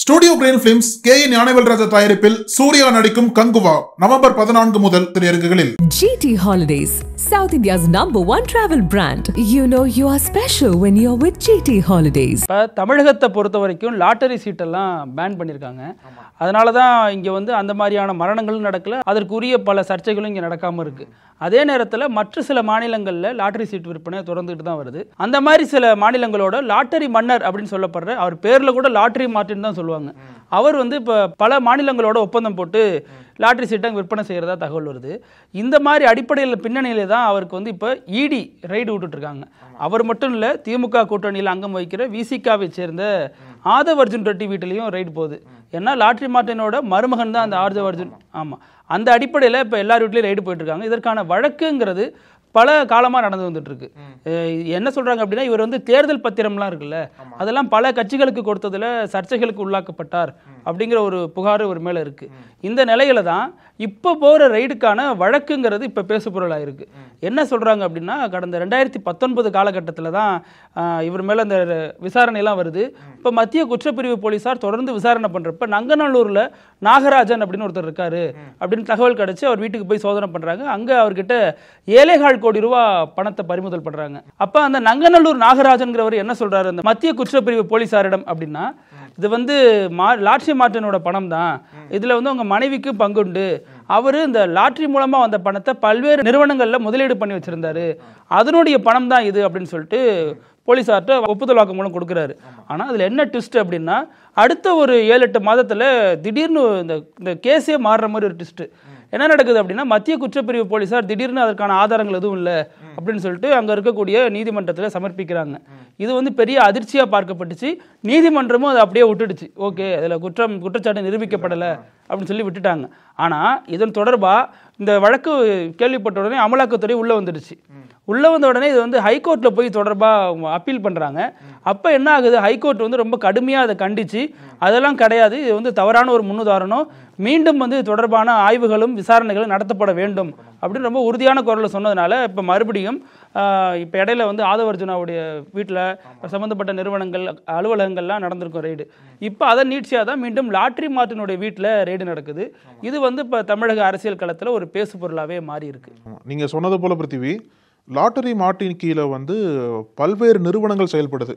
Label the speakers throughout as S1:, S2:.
S1: Studio green films Gnanavelraja தயாரிப்பில் சூர்யா நடிக்கும் Kanguva November 14 முதல் திரையரங்குகளில்.
S2: GT Holidays, South India's #1 travel brand. You know you are special when you're with GT Holidays.
S3: தமிழகத்தை பொறுத்த வரைக்கும் லாட்டரி சீட்டெல்லாம் பேன் பண்ணியிருக்காங்க. அதனால தான் இங்கே அந்த மாதிரியான மரணங்களும் நடக்கல, அதற்குரிய பல சர்ச்சைகளும் இங்கே நடக்காமல் இருக்குது. அதே நேரத்தில் மற்ற சில மாநிலங்களில் லாட்டரி சீட் விற்பனை தொடர்ந்துட்டு தான் வருது. அந்த மாதிரி சில மாநிலங்களோட லாட்டரி மன்னர் அப்படின்னு சொல்லப்படுற அவர் பேரில் கூட லாட்டரி மார்ட்டின் தான் சொல்லுவாங்க. அவர் இப்போ பல மாநிலங்களோட ஒப்பந்தம் போட்டு லாட்டரி சீட்டை விற்பனை செய்கிறதா தகவல் வருது. இந்த மாதிரி அடிப்படையில் பின்னணியிலே தான் அவருக்கு இப்போ இடி ரைடு விட்டுட்ருக்காங்க. அவர் மட்டும் இல்லை, திமுக கூட்டணியில் அங்கம் வகிக்கிற விசிகாவை சேர்ந்த ஆதவ் அர்ஜுன் ரெட்டி வீட்டிலையும் ரைடு போகுது. ஏன்னா லாட்டரி மார்ட்டினோட மருமகன் தான் அந்த ஆதவ் அர்ஜுன். ஆமாம், அந்த அடிப்படையில் இப்போ எல்லார் வீட்லேயும் ரைடு போயிட்டுருக்காங்க. இதற்கான வழக்குங்கிறது பல காலமாக நடந்து வந்துட்டு இருக்கு. என்ன சொல்றாங்க அப்படின்னா, இவர் தேர்தல் பத்திரம்லாம் இருக்குல்ல, அதெல்லாம் பல கட்சிகளுக்கு கொடுத்ததுல சர்ச்சைகளுக்கு உள்ளாக்கப்பட்டார் அப்படிங்கிற ஒரு புகார் ஒரு மேல இருக்கு. இந்த நிலையில தான் இப்போ போகிற ரைடுக்கான வழக்குங்கிறது இப்போ பேசுபொருளாக இருக்கு. என்ன சொல்றாங்க அப்படின்னா, கடந்த 2019 காலகட்டத்தில் தான் இவர் மேலே இந்த விசாரணையெல்லாம் வருது. இப்போ மத்திய குற்றப்பிரிவு போலீஸார் தொடர்ந்து விசாரணை பண்ணுறப்ப நங்கநல்லூரில் நாகராஜன் அப்படின்னு ஒருத்தர் இருக்காரு அப்படின்னு தகவல் கிடைச்சி அவர் வீட்டுக்கு போய் சோதனை பண்ணுறாங்க. அங்கே அவர்கிட்ட 7,4 கோடி ரூபா பணத்தை பறிமுதல் பண்ணுறாங்க. அப்போ அந்த நங்கநல்லூர் நாகராஜன்கிறவர் என்ன சொல்கிறாரு அந்த மத்திய குற்றப்பிரிவு போலீஸாரிடம் அப்படின்னா, இது லாட்டரி மார்ட்டினோட பணம் தான், இதில் உங்கள் மனைவிக்கு பங்குண்டு, அவர் இந்த லாட்டரி மூலமாக வந்த பணத்தை பல்வேறு நிறுவனங்களில் முதலீடு பண்ணி வச்சுருந்தாரு, அதனுடைய பணம் தான் இது அப்படின்னு சொல்லிட்டு போலீஸார்கிட்ட ஒப்புதல் வாக்குமூலம் கொடுக்குறாரு. ஆனால் அதில் என்ன ட்விஸ்ட் அப்படின்னா, அடுத்த ஒரு 7-8 மாதத்தில் திடீர்னு இந்த கேஸே மாறுற மாதிரி ஒரு ட்விஸ்ட்டு. என்ன நடக்குது அப்படின்னா, மத்திய குற்றப்பிரிவு போலீஸார் திடீர்னு அதற்கான ஆதாரங்கள் எதுவும் இல்லை அப்படின்னு சொல்லிட்டு அங்கே இருக்கக்கூடிய நீதிமன்றத்தில் சமர்ப்பிக்கிறாங்க. இது பெரிய அதிர்ச்சியாக பார்க்கப்பட்டுச்சு. நீதிமன்றமும் அதை அப்படியே விட்டுடுச்சு. ஓகே, அதில் குற்றச்சாட்டு நிரூபிக்கப்படலை அப்படின்னு சொல்லி விட்டுட்டாங்க. ஆனால் இதன் தொடர்பாக இந்த வழக்கு கேள்விப்பட்ட உடனே அமலாக்கத்துறை உள்ளே வந்துடுச்சு. உள்ளே வந்த உடனே இது ஹைகோர்ட்டில் போய் தொடர்பாக அப்பீல் பண்ணுறாங்க. அப்போ என்ன ஆகுது, ஹைகோர்ட் ரொம்ப கடுமையாக அதை கண்டித்து, அதெல்லாம் கிடையாது, இது தவறான ஒரு முன்னுதாரணம், மீண்டும் தொடர்பான ஆய்வுகளும் விசாரணைகளும் நடத்தப்பட வேண்டும் அப்படின்னு ரொம்ப உறுதியான குரலில் சொன்னதுனால இப்போ மறுபடியும் இப்போ இடையில ஆதவ் அர்ஜுனாவுடைய வீட்டில் சம்மந்தப்பட்ட நிறுவனங்கள் அலுவலகங்கள்லாம் நடந்திருக்கும் ரைடு. இப்போ அதை நீட்சியாக தான் மீண்டும் லாட்டரி மார்ட்டினுடைய வீட்டில் ரைடு நடக்குது. இது இப்போ தமிழக அரசியல் களத்தில் ஒரு பேசு பொருளாகவே மாறி இருக்கு.
S1: நீங்கள் சொன்னது போல பிருத்திவி, லாட்டரி மார்ட்டின் கீழே பல்வேறு நிறுவனங்கள் செயல்படுது.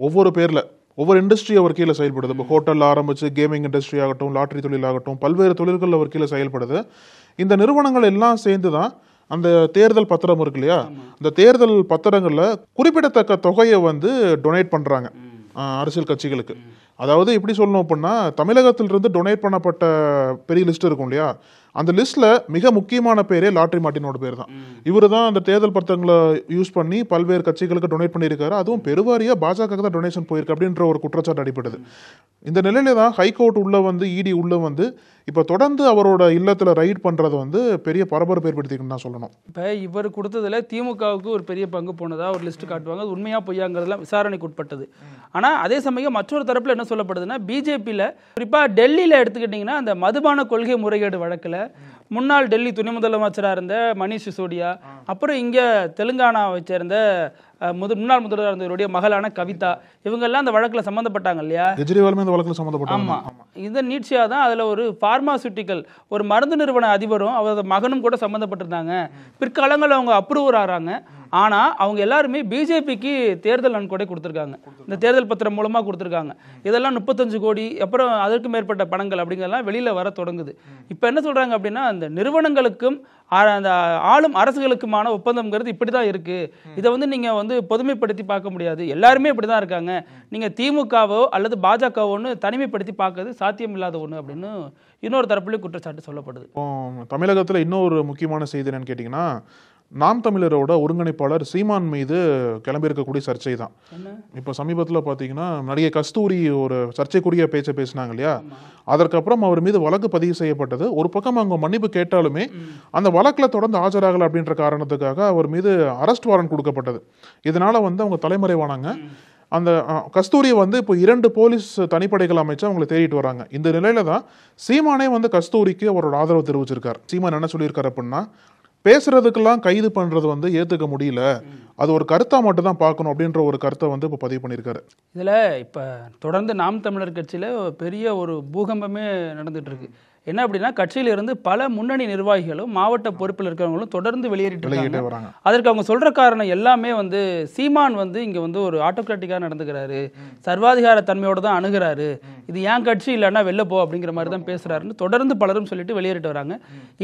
S1: ஒவ்வொரு பேரில் ஒவ்வொரு இண்டஸ்ட்ரி அவர் கீழே செயல்படுது. இப்போ ஹோட்டல் ஆரம்பிச்சு கேமிங் இண்டஸ்ட்ரி ஆகட்டும், லாட்டரி தொழில் ஆகட்டும், பல்வேறு தொழில்கள் அவர் கீழே செயல்படுது. இந்த நிறுவனங்கள் எல்லாம் சேர்ந்து தான் அந்த தேர்தல் பத்திரம் இருக்கு இல்லையா, அந்த தேர்தல் பத்திரங்களில் குறிப்பிடத்தக்க தொகையை டொனேட் பண்ணுறாங்க அரசியல் கட்சிகளுக்கு. அதாவது எப்படி சொல்லணும் அப்படின்னா, தமிழகத்திலிருந்து டொனேட் பண்ணப்பட்ட பெரிய லிஸ்ட் இருக்கும் இல்லையா, அந்த லிஸ்ட்ல மிக முக்கியமான பேரே லாட்டரி மார்ட்டினோட பேர் தான். இவர் தான் அந்த தேர்தல் பத்திரங்களை யூஸ் பண்ணி பல்வேறு கட்சிகளுக்கு டொனேட் பண்ணியிருக்காரு. அதுவும் பெருவாரியா பாஜக தான் டொனேஷன் போயிருக்கு அப்படின்ற ஒரு குற்றச்சாட்டு அடிப்பட்டது. இந்த நிலையில தான் ஹைகோர்ட் உள்ள இடி உள்ள இப்போ தொடர்ந்து அவரோட இல்லத்துல ரைட் பண்றது பெரிய பரபரப்பு ஏற்படுத்திக்குன்னு தான் சொல்லணும்.
S3: இப்போ இவர் கொடுத்ததுல திமுகவுக்கு ஒரு பெரிய பங்கு போனதா ஒரு லிஸ்ட் காட்டுவாங்க. அது உண்மையா பொய்யாங்கிறதுலாம் விசாரணைக்கு உட்பட்டது. ஆனால் அதே சமயம் மற்றொரு தரப்பில் என்ன சொல்லப்படுதுன்னா, பிஜேபியில் குறிப்பாக டெல்லியில் எடுத்துக்கிட்டிங்கன்னா அந்த மதுபான கொள்கை முறைகேடு வழக்கில் முன்னாள் டெல்லி துணை முதலமைச்சராக இருந்த மணிஷ் சிசோடியா, அப்புறம் இங்கே தெலுங்கானாவை சேர்ந்த முன்னாள் முதல்வராக இருந்தவருடைய மகளான கவிதா, இவங்கெல்லாம் அந்த வழக்கில் சம்மந்தப்பட்டாங்க இல்லையா,
S1: கெஜ்ரிவாலுமே அந்த வழக்கில் சம்மந்தப்பட்டாங்க.
S3: ஆமாம், இந்த நீட்சியாக தான் அதில் ஒரு பார்மாசூட்டிக்கல் ஒரு மருந்து நிறுவன அதிபரும் அவரது மகனும் கூட சம்மந்தப்பட்டிருந்தாங்க. பிற்காலங்களில் அவங்க அப்ரூவர் ஆகிறாங்க. ஆனால் அவங்க எல்லாருமே பிஜேபிக்கு தேர்தல் நன்கொடை கொடுத்துருக்காங்க, இந்த தேர்தல் பத்திரம் மூலமாக கொடுத்துருக்காங்க. இதெல்லாம் 35 கோடி அப்புறம் அதற்கு மேற்பட்ட பணங்கள் அப்படிங்கிறதெல்லாம் வெளியில் வர தொடங்குது. இப்போ என்ன சொல்கிறாங்க அப்படின்னா, அந்த நிறுவனங்களுக்கும் அந்த ஆளும் அரசுகளுக்குமான ஒப்பந்தம்ங்கிறது இப்படி தான் இருக்குது. இதை நீங்கள் பொதுமைப்படுத்தி பார்க்க முடியாது, எல்லாருமே இப்படி தான் இருக்காங்க, நீங்கள் திமுகவோ அல்லது பாஜகவோன்னு தனிமைப்படுத்தி பார்க்கறது சாத்தியம் இல்லாத ஒன்று அப்படின்னு இன்னொரு தரப்புலையும் குற்றச்சாட்டு சொல்லப்படுது.
S1: தமிழகத்தில் இன்னொரு முக்கியமான செய்தி என்னன்னு கேட்டிங்கன்னா, நாம் தமிழரோட ஒருங்கிணைப்பாளர் சீமான் மீது கிளம்பியிருக்கக்கூடிய சர்ச்சை தான். இப்போ சமீபத்தில் பார்த்தீங்கன்னா, நடிகை கஸ்தூரி ஒரு சர்ச்சைக்குரிய பேச்சை பேசினாங்க இல்லையா, அதற்கப்புறம் அவர் மீது வழக்கு பதிவு செய்யப்பட்டது. ஒரு பக்கம் அவங்க மன்னிப்பு கேட்டாலுமே அந்த வழக்கில் தொடர்ந்து ஆஜராகலை அப்படின்ற காரணத்துக்காக அவர் மீது அரெஸ்ட் வாரண்ட் கொடுக்கப்பட்டது. இதனால அவங்க தலைமறைவானாங்க. அந்த கஸ்தூரியை இப்போ 2 போலீஸ் தனிப்படைகள் அமைச்சு அவங்களை தேடிட்டு வராங்க. இந்த நிலையில தான் சீமானே கஸ்தூரிக்கு அவரோட ஆதரவு தெரிவிச்சிருக்கார். சீமான் என்ன சொல்லியிருக்காரு அப்படின்னா, பேசுறதுக்கெல்லாம் கைது பண்றது வந்து ஏத்துக்க முடியல, அது ஒரு கருத்தா மட்டும் தான் பார்க்கணும் அப்படின்ற ஒரு கருத்தை வந்து இப்போ பதிவு பண்ணியிருக்காரு.
S3: இதில் இப்போ தொடர்ந்து நாம் தமிழர் கட்சியில் பெரிய ஒரு பூகம்பமே நடந்துட்டு இருக்கு. என்ன அப்படின்னா, கட்சியிலிருந்து பல முன்னணி நிர்வாகிகளும் மாவட்ட பொறுப்பில் இருக்கிறவங்களும் தொடர்ந்து வெளியேறிட்டு
S1: வராங்க.
S3: அதற்கு அவங்க சொல்ற காரணம் எல்லாமே வந்து சீமான் வந்து இங்க வந்து ஒரு ஆட்டோகிராட்டிக்காக நடந்துக்கிறாரு, சர்வாதிகார தன்மையோட தான் அணுகிறாரு, இது ஏன் கட்சி இல்லைன்னா வெளில போ அப்படிங்கிற மாதிரி தான் பேசுறாருன்னு தொடர்ந்து பலரும் சொல்லிட்டு வெளியேறிட்டு வராங்க.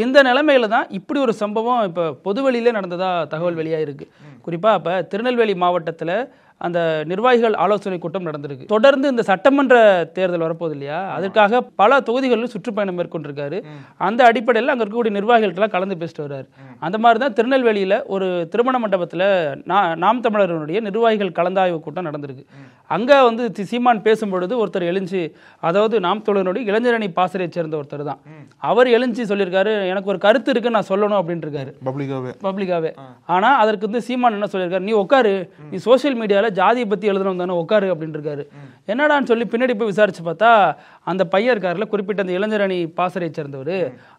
S3: இந்த நிலைமையில தான் இப்படி ஒரு சம்பவம் இப்போ பொதுவெளியிலே நடந்ததா தகவல் வெளியாயிருக்கு. குறிப்பா இப்போ திருநெல்வேலி மாவட்டத்தில் அந்த நிர்வாகிகள் ஆலோசனை கூட்டம் நடந்திருக்கு. தொடர்ந்து இந்த சட்டமன்ற தேர்தல் வரப்போகுது இல்லையா, அதற்காக பல தொகுதிகளில் சுற்றுப்பயணம் மேற்கொண்டிருக்காரு. அந்த அடிப்படையில் அங்கே இருக்கக்கூடிய நிர்வாகிகள்லாம் கலந்து பேசிட்டு வர்றாரு. அந்த மாதிரி தான் திருநெல்வேலியில் ஒரு திருமண மண்டபத்தில் நாம் தமிழர்களுடைய நிர்வாகிகள் கலந்தாய்வு கூட்டம் நடந்திருக்கு. அங்கே வந்து சீமான் பேசும்பொழுது ஒருத்தர் எழுஞ்சி, அதாவது நாம் தமிழருடைய இளைஞரணி பாசறையை சேர்ந்த ஒருத்தர் தான், அவர் எழுஞ்சி சொல்லியிருக்காரு, எனக்கு ஒரு கருத்து இருக்கு நான் சொல்லணும் அப்படின்னு இருக்காரு பப்ளிக்காவே. ஆனால் அதற்கு வந்து சீமான் என்ன சொல்லியிருக்காரு, நீ உட்காரு, நீ சோசியல் மீடியாவில் ஜாதியை பற்றி எழுதணும் தானே, உட்காரு அப்படின்னு இருக்காரு. என்னடான்னு சொல்லி பின்னாடி போய் விசாரிச்சு பார்த்தா அந்த பையன் இருக்காருல, குறிப்பிட்ட அந்த இளைஞரணி பாசறையை சேர்ந்தவர்,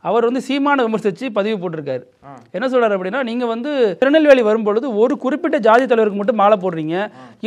S3: அவர் வந்து சீமான விமர்சித்து பதிவு போட்டிருக்காரு. என்ன சொல்றாரு அப்படின்னா, நீங்க வந்து திருநெல்வேலி வரும்பொழுது ஒரு குறிப்பிட்ட ஜாதி தலைவருக்கு மட்டும் மாலை போடுறீங்க,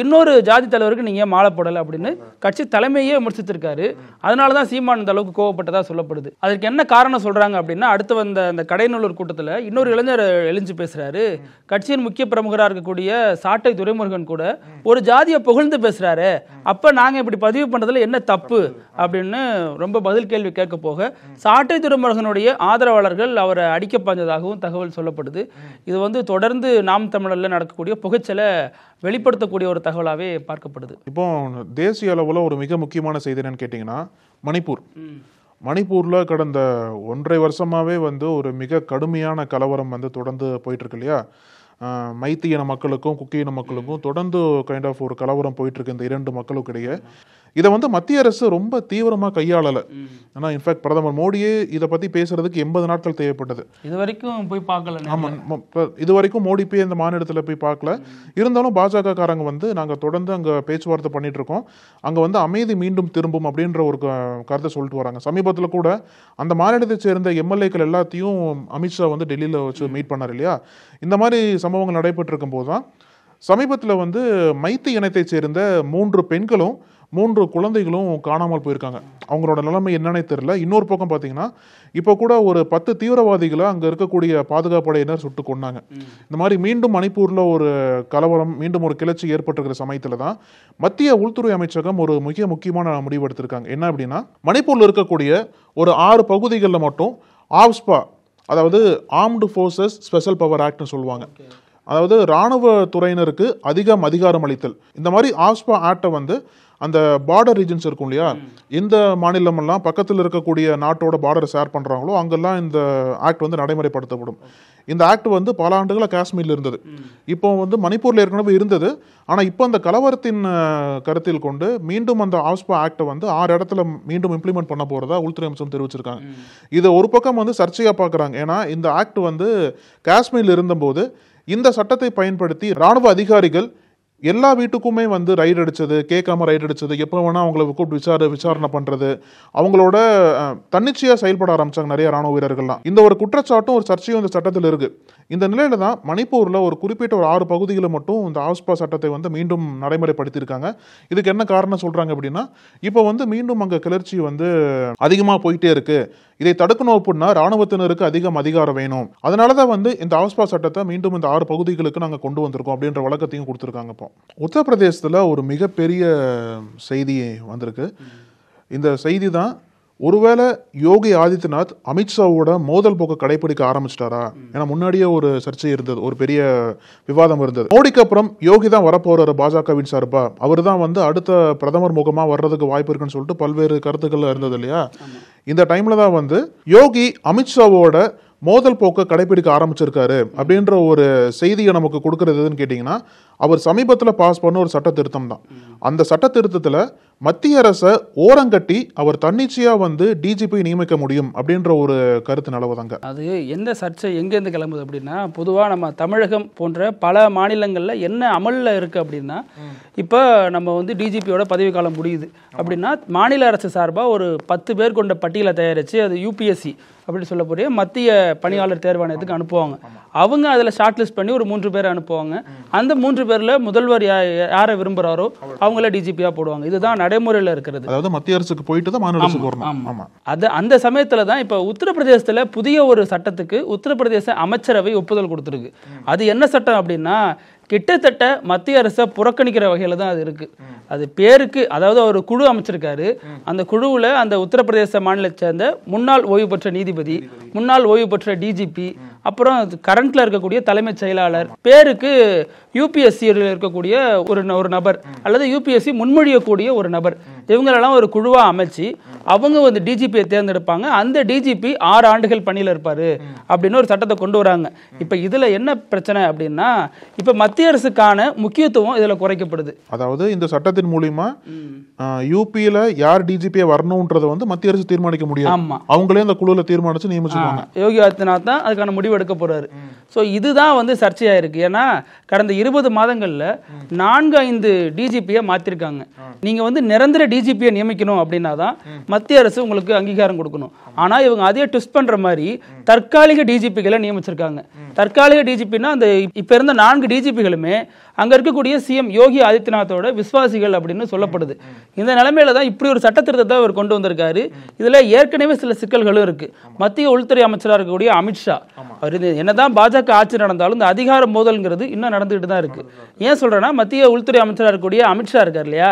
S3: இன்னொரு ஜாதி தலைவருக்கு நீங்க மாலை போடலை அப்படின்னு கட்சி தலைமையே விமர்சித்திருக்காரு. அதனால தான் சீமான் இந்த அளவுக்கு கோவப்பட்டதா சொல்லப்படுது. அதுக்கு என்ன காரணம் சொல்றாங்க அப்படின்னா, அடுத்து வந்த அந்த கடைநல்லூர் கூட்டத்தில் இன்னொரு இளைஞர் எழுந்து பேசுறாரு, கட்சியின் முக்கிய பிரமுகராக இருக்கக்கூடிய சாட்டை துரைமுருகன் கூட ஒரு ஜாதியை புகழ்ந்து பேசுறாரு, அப்ப நாங்க இப்படி பதிவு பண்றதுல என்ன தப்பு அப்படின்னு ரொம்ப பதில் கேள்வி கேட்க போக சாட்டை துரைமுருகனுடைய ஆதரவாளர்கள் அவரை அடிக்க பாய்ந்ததாகவும் தகவல் சொல்லப்படுது. இது வந்து தொடர்ந்து நாம் தமிழர்ல நடக்கக்கூடிய புகைச்சலை வெளிப்படுத்தக்கூடிய ஒரு தகவலாகவே பார்க்கப்படுது.
S1: இப்போ தேசிய அளவில் ஒரு மிக முக்கியமான செய்தி என்னன்னு கேட்டிங்கன்னா, மணிப்பூரில் கடந்த 1.5 வருஷமாகவே வந்து ஒரு மிக கடுமையான கலவரம் வந்து தொடர்ந்து போயிட்டு இருக்கு இல்லையா. மைத்தி இன மக்களுக்கும் குக்கி இன மக்களுக்கும் தொடர்ந்து கைண்ட் ஆஃப் ஒரு கலவரம் போயிட்டு இருக்கு இந்த 2 மக்களுக்கு இடையே. இதை வந்து மத்திய அரசு ரொம்ப தீவிரமாக கையாளலை. ஏன்னா இன்ஃபேக்ட் பிரதமர் மோடியே இதை பற்றி பேசுறதுக்கு 80 நாட்கள் தேவைப்பட்டது.
S3: இது வரைக்கும் போய் பார்க்கல.
S1: ஆமாம், இது வரைக்கும் மோடி போய் இந்த மாநிலத்தில் போய் பார்க்கல. இருந்தாலும் பாஜக காரங்க வந்து நாங்கள் தொடர்ந்து அங்கே பேச்சுவார்த்தை பண்ணிட்டு இருக்கோம், அங்கே வந்து அமைதி மீண்டும் திரும்பும் அப்படின்ற ஒரு கருத்தை சொல்லிட்டு வராங்க. சமீபத்தில் கூட அந்த மாநிலத்தை சேர்ந்த எம்எல்ஏக்கள் எல்லாத்தையும் அமித்ஷா வந்து டெல்லியில் வச்சு மீட் பண்ணார் இல்லையா. இந்த மாதிரி சம்பவங்கள் நடைபெற்று இருக்கும் போது தான் சமீபத்தில் வந்து மைத்தி இனத்தை சேர்ந்த 3 பெண்களும் 3 குழந்தைகளும் காணாமல் போயிருக்காங்க. அவங்களோட நிலைமை என்னன்னே தெரியல. இன்னொரு பக்கம் பார்த்தீங்கன்னா, இப்போ கூட ஒரு 10 தீவிரவாதிகளை அங்கே இருக்கக்கூடிய பாதுகாப்பு படையினர் சுட்டு கொன்னாங்க. இந்த மாதிரி மீண்டும் மணிப்பூரில் ஒரு கலவரம், மீண்டும் ஒரு கிளர்ச்சி ஏற்பட்டிருக்கிற சமயத்தில் தான் மத்திய உள்துறை அமைச்சகம் ஒரு மிக முக்கியமான முடிவு எடுத்திருக்காங்க. என்ன அப்படின்னா, மணிப்பூரில் இருக்கக்கூடிய ஒரு 6 பகுதிகளில் மட்டும் ஆப்ஸ்பா, அதாவது ஆர்ம்டு ஃபோர்ஸஸ் ஸ்பெஷல் பவர் ஆக்ட்னு சொல்லுவாங்க, அதாவது இராணுவ துறையினருக்கு அதிகாரம் அளித்தல், இந்த மாதிரி ஆப்ஸ்பா ஆக்டை வந்து அந்த பார்டர் ரீஜன்ஸ் இருக்கும் இல்லையா, இந்த மாநிலமெல்லாம் பக்கத்தில் இருக்கக்கூடிய நாட்டோட பார்டரை ஷேர் பண்ணுறாங்களோ அங்கெல்லாம் இந்த ஆக்ட் வந்து நடைமுறைப்படுத்தப்படும். இந்த ஆக்ட் வந்து பல ஆண்டுகளாக காஷ்மீரில் இருந்தது, இப்போ வந்து மணிப்பூரில் ஏற்கனவே இருந்தது. ஆனால் இப்போ அந்த கலவரத்தின் கருத்தில் கொண்டு மீண்டும் அந்த ஆப்ஸ்பா ஆக்டை வந்து 6 இடத்துல மீண்டும் இம்ப்ளிமெண்ட் பண்ண போகிறதா உள்துறை அமைச்சகம் தெரிவிச்சிருக்காங்க. இதை ஒரு பக்கம் வந்து சர்ச்சையாக பார்க்குறாங்க. ஏன்னா இந்த ஆக்ட் வந்து காஷ்மீரில் இருந்தபோது இந்த சட்டத்தை பயன்படுத்தி இராணுவ அதிகாரிகள் எல்லா வீட்டுக்குமே வந்து ரைடு அடிச்சது, கேட்காம ரைடு அடிச்சது, எப்போ வேணால் அவங்கள கூப்பிட்டு விசாரணை பண்ணுறது, அவங்களோட தன்னிச்சையாக செயல்பட ஆரம்பிச்சாங்க நிறைய ராணுவ வீரர்கள்லாம். இந்த ஒரு குற்றச்சாட்டும் ஒரு சர்ச்சையும் இந்த சட்டத்தில் இருக்கு. இந்த நிலையில தான் மணிப்பூரில் ஒரு குறிப்பிட்ட ஒரு 6 பகுதிகளை மட்டும் இந்த ஆப்ஸ்பா சட்டத்தை வந்து மீண்டும் நடைமுறைப்படுத்தியிருக்காங்க. இதுக்கு என்ன காரணம் சொல்றாங்க அப்படின்னா, இப்போ வந்து மீண்டும் அங்கே கிளர்ச்சி வந்து அதிகமாக போயிட்டே இருக்கு, இதை தடுக்கணும் அப்படின்னா ராணுவத்தினருக்கு அதிகாரம் வேணும், அதனால தான் வந்து இந்த ஆப்ஸ்பா சட்டத்தை மீண்டும் இந்த 6 பகுதிகளுக்கு நாங்கள் கொண்டு வந்திருக்கோம் அப்படின்ற வழக்கத்தையும் கொடுத்துருக்காங்க. இப்போ உத்தரப்பிரதேசத்தில் ஒரு மிகப்பெரிய செய்தி வந்திருக்கு. இந்த செய்தி தான், ஒருவேளை யோகி ஆதித்யநாத் அமித்ஷாவோட மோதல் போக்கு கடைபிடிக்க ஆரம்பிச்சிட்டாரா? ஏன்னா முன்னாடியே ஒரு சர்ச்சை இருந்தது, ஒரு பெரிய விவாதம் இருந்தது. மோடிக்கு அப்புறம் யோகி தான் வரப்போறாரு பாஜகவின் சார்பா, அவர் தான் வந்து அடுத்த பிரதமர் முகமா வர்றதுக்கு வாய்ப்பு இருக்குன்னு சொல்லிட்டு பல்வேறு கருத்துக்கள் இருந்தது இல்லையா. இந்த டைம்ல தான் வந்து யோகி அமித்ஷாவோட மோதல் போக்கை கடைபிடிக்க ஆரம்பிச்சிருக்காரு அப்படின்ற ஒரு செய்தியை நமக்கு கொடுக்கறது எதுன்னு கேட்டிங்கன்னா, அவர் சமீபத்தில் பாஸ் பண்ண ஒரு சட்ட திருத்தம் தான். அந்த சட்ட திருத்தத்தில் மத்திய அரசை ஓரங்கட்டி அவர் தன்னிச்சையா வந்து டிஜிபி நியமிக்க முடியும் அப்படின்ற ஒரு கருத்து நிலவுதாங்க.
S3: அது எந்த சர்ச்சை எங்கேருந்து கிளம்புது அப்படின்னா, பொதுவாக நம்ம தமிழகம் போன்ற பல மாநிலங்களில் என்ன அமலில் இருக்குது அப்படின்னா, இப்போ நம்ம வந்து டிஜிபியோட பதவிக்காலம் முடியுது அப்படின்னா மாநில அரசு சார்பாக ஒரு 10 பேர் கொண்ட பட்டியலை தயாரித்து அது யூபிஎஸ்சி அப்படின்னு சொல்லக்கூடிய மத்திய பணியாளர் தேர்வாணையத்துக்கு அனுப்புவாங்க. அவங்க அதில் ஷார்ட் லிஸ்ட் பண்ணி ஒரு 3 பேரை அனுப்புவாங்க. அந்த 3 பேரில் முதல்வர் யாரை விரும்புகிறாரோ அவங்கள டிஜிபியாக போடுவாங்க. இதுதான் நடைமுறையில் இருக்கிறது.
S1: அதாவது மத்திய அரசுக்கு போயிட்டு தான் மாநில அரசுக்கு வரணும்.
S3: ஆமாம். அந்த சமயத்தில் தான் இப்போ உத்தரப்பிரதேசத்தில் புதிய ஒரு சட்டத்துக்கு உத்தரப்பிரதேச அமைச்சரவை ஒப்புதல் கொடுத்துருக்கு. அது என்ன சட்டம் அப்படின்னா, கிட்டத்தட்ட மத்திய அரசை புறக்கணிக்கிற வகையில் தான் அது இருக்கு. அது பேருக்கு, அதாவது ஒரு குழு அமைச்சிருக்காரு. அந்த குழுவில் அந்த உத்தரப்பிரதேச மாநிலத்தை சேர்ந்த முன்னாள் ஓய்வு பெற்ற நீதிபதி, முன்னாள் ஓய்வு பெற்ற டிஜிபி, அப்புறம் கரண்ட்ல இருக்கக்கூடிய தலைமைச் செயலாளர், பேருக்கு யூபிஎஸ்சி இருக்கக்கூடிய ஒரு நபர் அல்லது யூபிஎஸ்சி முன்மொழியக்கூடிய ஒரு நபர், இவங்களெல்லாம் ஒரு குழுவாக அமைச்சு அவங்க வந்து டிஜிபியை தேர்ந்தெடுப்பாங்க. அந்த டிஜிபி 6 ஆண்டுகள் பணியில் இருப்பார் அப்படின்னு ஒரு சட்டத்தை கொண்டு வராங்க. இப்போ இதில் என்ன பிரச்சனை அப்படின்னா, இப்போ மத்திய அரசுக்கான முக்கியத்துவம் இதில் குறைக்கப்படுது.
S1: அதாவது இந்த சட்டத்தின் மூலியமா யூபியில யார் டிஜிபியை வரணும்ன்றதை வந்து மத்திய அரசு தீர்மானிக்க முடியும்.
S3: ஆமா,
S1: அவங்களே அந்த குழுவில் தீர்மானிச்சு நியமிச்சுப்பாங்க.
S3: யோகி ஆதித்யநாத் தான் அதுக்கான முடிவு எடுக்க போறாரு. ஸோ இதுதான் வந்து சர்ச்சையாக இருக்கு. ஏன்னா கடந்த 20 மாதங்களில் 4-5 டிஜிபியை மாற்றிருக்காங்க. நீங்கள் வந்து நிரந்தர டிஜிபியை நியமிக்கணும் அப்படின்னா தான் மத்திய அரசு உங்களுக்கு அங்கீகாரம் கொடுக்கணும். ஆனால் இவங்க அதே ட்விஸ்ட் பண்ணுற மாதிரி தற்காலிக டிஜிபிகளை நியமிச்சிருக்காங்க. தற்காலிக டிஜிபின்னா அந்த இப்போ இருந்த 4 டிஜிபிகளுமே அங்கே இருக்கக்கூடிய சிஎம் யோகி ஆதித்யநாத்தோட விசுவாசிகள் அப்படின்னு சொல்லப்படுது. இந்த நிலைமையில தான் இப்படி ஒரு சட்ட திருத்தத்தை அவர் கொண்டு வந்திருக்காரு. இதில் ஏற்கனவே சில சிக்கல்களும் இருக்கு. மத்திய உள்துறை அமைச்சராக இருக்கக்கூடிய அமித்ஷா அவர் என்னதான் பாஜக ஆட்சி நடந்தாலும் இந்த அதிகார மோதல்ங்கிறது இன்னும் நடந்துகிட்டு தான் இருக்கு. ஏன் சொல்றேன்னா, மத்திய உள்துறை அமைச்சராக இருக்கக்கூடிய அமித்ஷா இருக்கார் இல்லையா,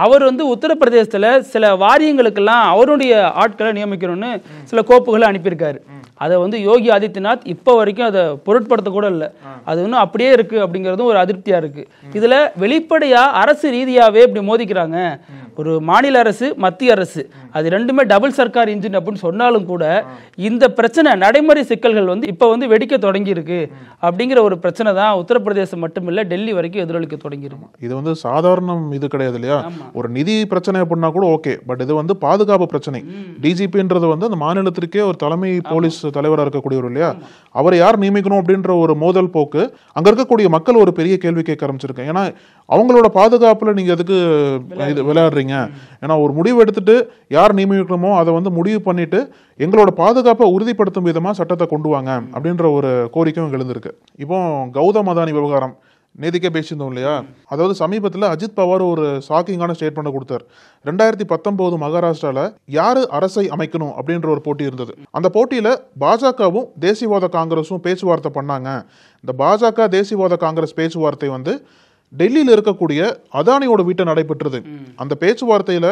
S3: அவர் வந்து உத்தரப்பிரதேசத்தில் சில வாரியங்களுக்கெல்லாம் அவருடைய ஆட்களை நியமிக்கணும்னு சில கோப்புகளை அனுப்பியிருக்காரு. அதை வந்து யோகி ஆதித்யநாத் இப்போ வரைக்கும் அதை பொருட்படுத்த கூட இல்லை. அது இன்னும் அப்படியே இருக்கு அப்படிங்கிறதும் ஒரு அதிருப்தியா இருக்கு. இதுல வெளிப்படையா அரசு ரீதியாவே இப்படி மோதிக்கிறாங்க. ஒரு மாநில அரசு, மத்திய அரசு, அது ரெண்டுமே டபுள் சர்க்கார் இன்ஜின் அப்படின்னு சொன்னாலும் கூட இந்த பிரச்சனை நடைமுறை சிக்கல்கள் வந்து இப்போ வந்து வெடிக்க தொடங்கி இருக்கு. அப்படிங்கிற ஒரு பிரச்சனை தான் உத்தரப்பிரதேசம் மட்டும் இல்லை, டெல்லி வரைக்கும் எதிரொலிக்க தொடங்கிருக்கு.
S1: இது வந்து சாதாரண இது கிடையாது இல்லையா. ஒரு நிதி பிரச்சனை அப்படின்னா கூட ஓகே, பட் இது வந்து பாதுகாப்பு பிரச்சனை. டிஜிபின்றது வந்து அந்த மாநிலத்திற்கே ஒரு தலைமை போலீஸ் தலைவராக இருக்கக்கூடியவர் இல்லையா, அவரை யார் நியமிக்கணும் அப்படின்ற ஒரு மோதல் போக்கு அங்க இருக்கக்கூடிய மக்கள் ஒரு பெரிய கேள்வி கேட்க ஆரம்பிச்சிருக்கேன். ஏன்னா அவங்களோட பாதுகாப்புல நீங்க எதுக்கு இது விளையாடுறீங்க? ஏன்னா ஒரு முடிவு எடுத்துட்டு யார் நியமிக்கணுமோ அதை வந்து முடிவு பண்ணிட்டு எங்களோட பாதுகாப்பை உறுதிப்படுத்தும் விதமா சட்டத்தை கொண்டு வாங்க அப்படின்ற ஒரு கோரிக்கையும் எழுந்திருக்கு. இப்போ கௌதம் அதானி விவகாரம் நேதிக்கே பேசியிருந்தோம் இல்லையா. அதாவது சமீபத்தில் அஜித் பவார் ஒரு ஷாக்கிங்கான ஸ்டேட்மெண்ட் கொடுத்தார். 2019 மகாராஷ்டிரால யாரு அரசை அமைக்கணும் அப்படின்ற ஒரு போட்டி இருந்தது. அந்த போட்டியில பாஜகவும் தேசியவாத காங்கிரஸும் பேச்சுவார்த்தை பண்ணாங்க. இந்த பாஜக தேசியவாத காங்கிரஸ் பேச்சுவார்த்தை வந்து டெல்லியில் இருக்கக்கூடிய அதானியோட வீட்டை நடைபெற்றது. அந்த பேச்சுவார்த்தையில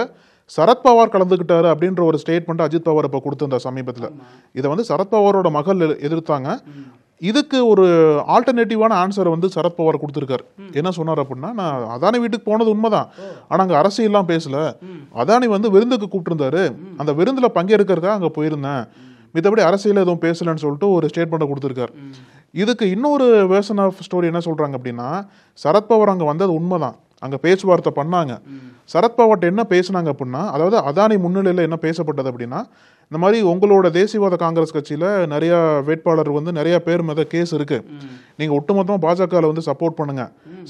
S1: சரத்பவார் கலந்துகிட்டாரு அப்படின்ற ஒரு ஸ்டேட்மெண்ட் அஜித் பவார் இப்ப கொடுத்திருந்த சமீபத்தில். இதை வந்து சரத்பவாரோட மகள் எதிர்த்தாங்க. இதுக்கு ஒரு ஆல்டர்னேட்டிவான ஆன்சரை வந்து சரத்பவார் கொடுத்துருக்காரு. என்ன சொன்னார் அப்படின்னா, நான் அதானி வீட்டுக்கு போனது உண்மைதான், ஆனா அங்க அரசியல்லாம் பேசல, அதானி வந்து விருந்துக்கு கூப்பிட்டுருந்தாரு, அந்த விருந்துல பங்கேற்கிறதுக்காக அங்க போயிருந்தேன், மித்தபடி அரசியல் எதுவும் பேசலன்னு சொல்லிட்டு ஒரு ஸ்டேட்மெண்ட்டை கொடுத்துருக்காரு. இதுக்கு இன்னொரு வேர்ஷன் ஆஃப் ஸ்டோரி என்ன சொல்றாங்க அப்படின்னா, சரத்பவார் அங்க வந்தது உண்மைதான், அங்க பேச்சுவார்த்தை பண்ணாங்க. சரத்பவார்ட்ட என்ன பேசினாங்க அப்படின்னா, அதாவது அதானி முன்னிலையில் என்ன பேசப்பட்டது அப்படின்னா, இந்த மாதிரி உங்களோட தேசியவாத காங்கிரஸ் கட்சியில நிறைய வேட்பாளர் வந்து நிறைய பேர் மேல கேஸ் இருக்கு, நீங்க ஒட்டுமொத்தமா பாஜகவில் வந்து சப்போர்ட் பண்ணுங்க,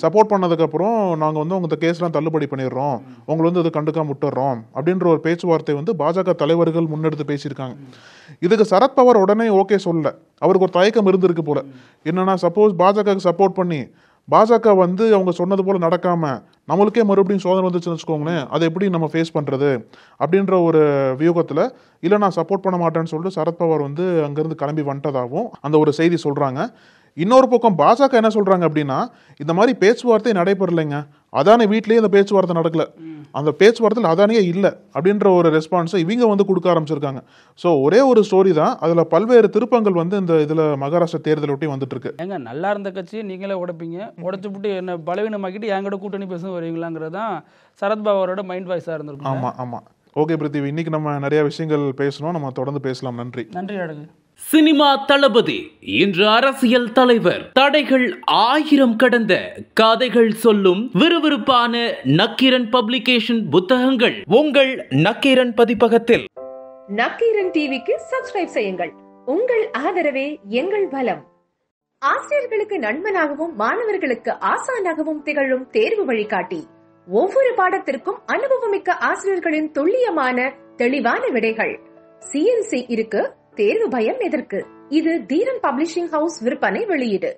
S1: சப்போர்ட் பண்ணதுக்கு அப்புறம் நாங்க வந்து உங்க கேஸ்லாம் தள்ளுபடி பண்ணிடுறோம், உங்களை வந்து இது கண்டுக்காம விட்டுறோம் அப்படின்ற ஒரு பேச்சுவார்த்தை வந்து பாஜக தலைவர்கள் முன்னெடுத்து பேசியிருக்காங்க. இதுக்கு சரத்பவார் உடனே ஓகே சொல்லல. அவருக்கு ஒரு தயக்கம் இருந்திருக்கு போல. என்னன்னா, சப்போஸ் பாஜகவுக்கு சப்போர்ட் பண்ணி பாஜக வந்து அவங்க சொன்னது போல நடக்காம நம்மளுக்கே மறுபடியும் சோதனை வந்துச்சுன்னு வச்சுக்கோங்களேன், அதை எப்படி நம்ம ஃபேஸ் பண்றது அப்படின்ற ஒரு வியூகத்துல இல்லை நான் சப்போர்ட் பண்ண மாட்டேன்னு சொல்லிட்டு சரத்பவார் வந்து அங்கிருந்து கிளம்பி வந்துட்டதாகவும் அந்த ஒரு செய்தி சொல்றாங்க. இன்னொரு பக்கம் பாஜக என்ன சொல்றாங்க அப்படின்னா, இந்த மாதிரி பேச்சுவார்த்தை நடைபெறலைங்க, அதானி வீட்லயே இந்த பேச்சுவார்த்தை நடக்கல, அந்த பேச்சுவார்த்தையில் அதானியே இல்லை அப்படின்ற ஒரு ரெஸ்பான்ஸை இவங்க வந்து கொடுக்க ஆரம்பிச்சிருக்காங்க. ஸோ ஒரே ஒரு ஸ்டோரி தான், அதில் பல்வேறு திருப்பங்கள் வந்து இந்த இதில் மகாராஷ்டிரா தேர்தல் ஒட்டி வந்துட்டு இருக்கு.
S3: ஏங்க, நல்லா இருந்த கட்சி நீங்களே உடைப்பீங்க, உடைச்சு விட்டு என்ன பலவீனமாக்கிட்டு என்கிட்ட கூட்டணி பேச வருவீங்களாங்கிறது தான் சரத்பவாரோட மைண்ட் வாய்ஸாக இருந்திருக்கும்.
S1: ஆமாம் ஆமாம். ஓகே பிருத்திவி, இன்னைக்கு நம்ம நிறைய விஷயங்கள் பேசணும், நம்ம தொடர்ந்து பேசலாம். நன்றி.
S3: நன்றி அழகு.
S4: சினிமா தளபதி இன்று அரசியல் தலைவர். தடைகள் 1000 கடந்த கதைகள் சொல்லும் விறுவிறுப்பான நக்கீரன் பப்ளிகேஷன் புத்தகங்கள் உங்கள் நக்கீரன் பதிப்பகத்தில்.
S5: நக்கீரன் டிவிக்கு சப்ஸ்கிரைப் செய்யுங்கள். உங்கள் ஆதரவே எங்கள் பலம். ஆசிரியர்களுக்கு நண்பனாகவும் மாணவர்களுக்கு ஆசானாகவும் திகழும் தேர்வு வழிகாட்டி. ஒவ்வொரு பாடத்திற்கும் அனுபவமிக்க ஆசிரியர்களின் துல்லியமான தெளிவான விடைகள். CNC இருக்கு, தேர்வு பயம் எதற்கு? இது தீரன் பப்ளிஷிங் ஹவுஸ் விற்பனை வெளியீடு.